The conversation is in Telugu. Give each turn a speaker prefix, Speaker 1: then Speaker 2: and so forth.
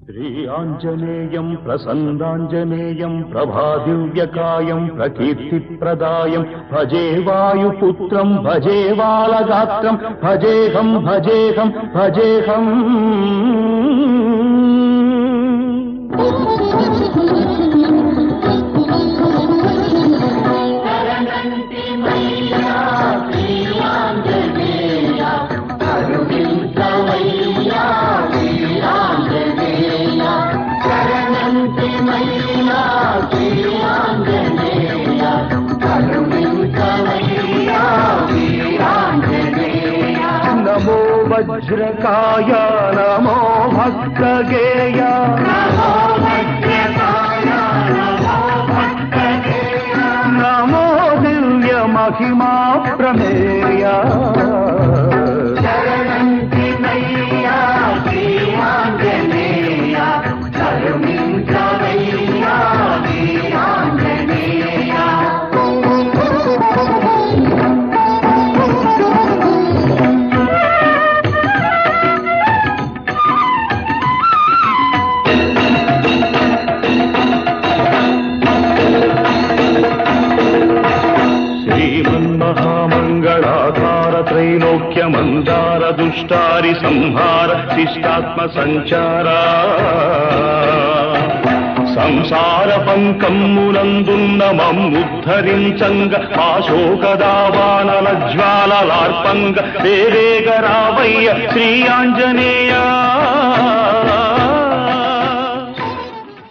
Speaker 1: శ్రీ ఆంజనేయం ప్రసన్నాంజనేయం ప్రభాదివ్యకాయం ప్రకీర్తిప్రదాయం భజే వాయుపుత్రం భజే బాలగాత్రం భజేహం భజేహం భజేహం. నమో వజ్రకాయ నమో భక్తగేయ నమో దివ్య మహిమా ప్రమేయ. శ్రీమన్మహామంగళాధార త్రైలోక్య మందార దుష్టారి సంహార శిష్టాత్మ సంచార సంసార పంకమ్మునందున్న మమ్ముద్ధరించంగ ఆశోకదావానల జ్వాలలార్పంగ వేరేగరావయ్య శ్రీ ఆంజనేయ.